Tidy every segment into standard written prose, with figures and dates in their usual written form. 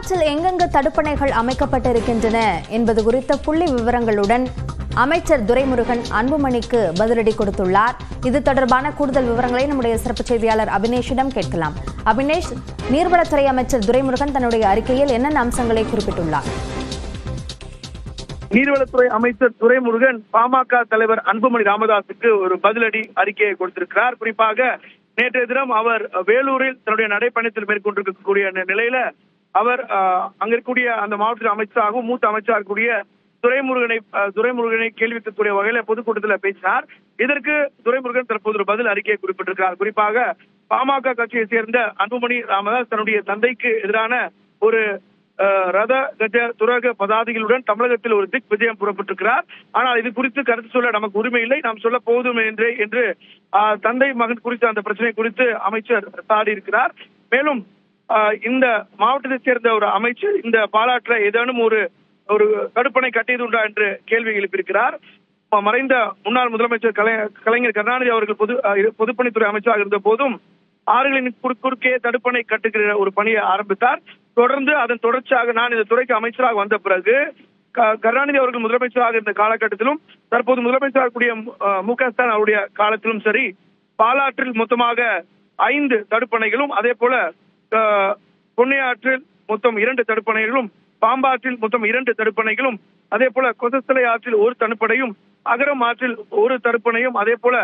பாலாற்றில் எங்கெங்கு தடுப்பணைகள் அமைக்கப்பட்டிருக்கின்றன என்பது குறித்த புள்ளி விவரங்களுடன் அமைச்சர் துரைமுருகன் அன்புமணிக்கு பதிலடி கொடுத்துள்ளார். இது தொடர்பான கூடுதல் விவரங்களை நம்முடைய சிறப்பு செய்தியாளர் அபினேஷிடம் கேட்கலாம். அபினேஷ், நீர்வளத்துறை அமைச்சர் துரைமுருகன் தன்னுடைய அறிக்கையில் என்னென்ன அம்சங்களை குறிப்பிட்டுள்ளார்? நீர்வளத்துறை அமைச்சர் துரைமுருகன் பாமக தலைவர் அன்புமணி ராமதாஸுக்கு ஒரு பதிலடி அறிக்கையை கொடுத்திருக்கிறார். குறிப்பாக நேற்றைய தினம் அவர் வேலூரில் தன்னுடைய நடைப்பயணத்தில் மேற்கொண்டிருக்கக்கூடிய நிலையில அவர் அங்க இருக்கக்கூடிய அந்த மாவட்ட அமைச்சராகவும் மூத்த அமைச்சராக இருக்கக்கூடிய துரைமுருகனை கேள்விக்கக்கூடிய வகையில பொதுக்கூட்டத்தில் பேசினார். இதற்கு துரைமுருகன் தற்போது ஒரு பதில் அறிக்கையை குறிப்பிட்டிருக்கிறார். குறிப்பாக பாமக கட்சியை சேர்ந்த அன்புமணி ராமதாஸ் தன்னுடைய தந்தைக்கு எதிரான ஒரு ரத கஜ துரக பதாதிகளுடன் தமிழகத்தில் ஒரு திக் விஜயம் புறப்பட்டிருக்கிறார். ஆனால் இது குறித்து கருத்து சொல்ல நமக்கு உரிமை இல்லை, நாம் சொல்ல போதும் என்று தந்தை மகன் குறித்த அந்த பிரச்சனை குறித்து அமைச்சர் சாடி இருக்கிறார். மேலும் இந்த மாவட்டத்தை சேர்ந்த ஒரு அமைச்சர் இந்த பாலாற்றை ஏதேனும் ஒரு தடுப்பணை கட்டியது உண்டா என்று கேள்வி எழுப்பியிருக்கிறார். மறைந்த முன்னாள் முதலமைச்சர் கலைஞர் கருணாநிதி அவர்கள் பொதுப்பணித்துறை அமைச்சராக இருந்த போதும் ஆறுகளின் குறுக்கே தடுப்பணை கட்டுகிற ஒரு பணியை ஆரம்பித்தார். தொடர்ந்து அதன் தொடர்ச்சியாக நான் இந்த துறைக்கு அமைச்சராக வந்த பிறகு கருணாநிதி அவர்கள் முதலமைச்சராக இருந்த காலகட்டத்திலும் தற்போது முதலமைச்சராக கூடிய மு.க. ஸ்டாலின் அவருடைய காலத்திலும் சரி, பாலாற்றில் மொத்தமாக 5 தடுப்பணைகளும், அதே போல பொன்னையாற்றில் மொத்தம் 2 தடுப்பணைகளும், பாம்பாற்றில் மொத்தம் 2 தடுப்பணைகளும், அதே போல கொசஸ்தலை ஆற்றில் 1 தடுப்பணையும், அகரம் ஆற்றில் 1 தடுப்பணையும், அதே போல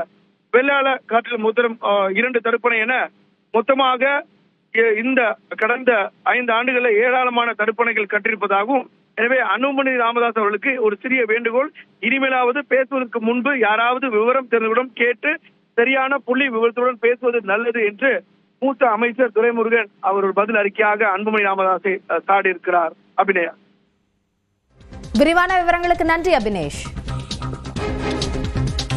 வெள்ளாள காற்றில் மொத்தம் 2 தடுப்பணை என மொத்தமாக இந்த கடந்த 5 ஆண்டுகளில் ஏராளமான தடுப்பணைகள் கட்டியிருப்பதாகவும், எனவே அன்புமணி ராமதாஸ் அவர்களுக்கு ஒரு சிறிய வேண்டுகோள், இனிமேலாவது பேசுவதற்கு முன்பு யாராவது விவரம் தெரிந்தவுடன் கேட்டு சரியான புள்ளி விவரத்துடன் பேசுவது நல்லது என்று மூத்த அமைச்சர் துரைமுருகன் அவர் ஒரு பதில் அறிக்கையாக அன்புமணி ராமதாஸை சாடி இருக்கிறார். அபிநயா, விரிவான விவரங்களுக்கு நன்றி அபினேஷ்.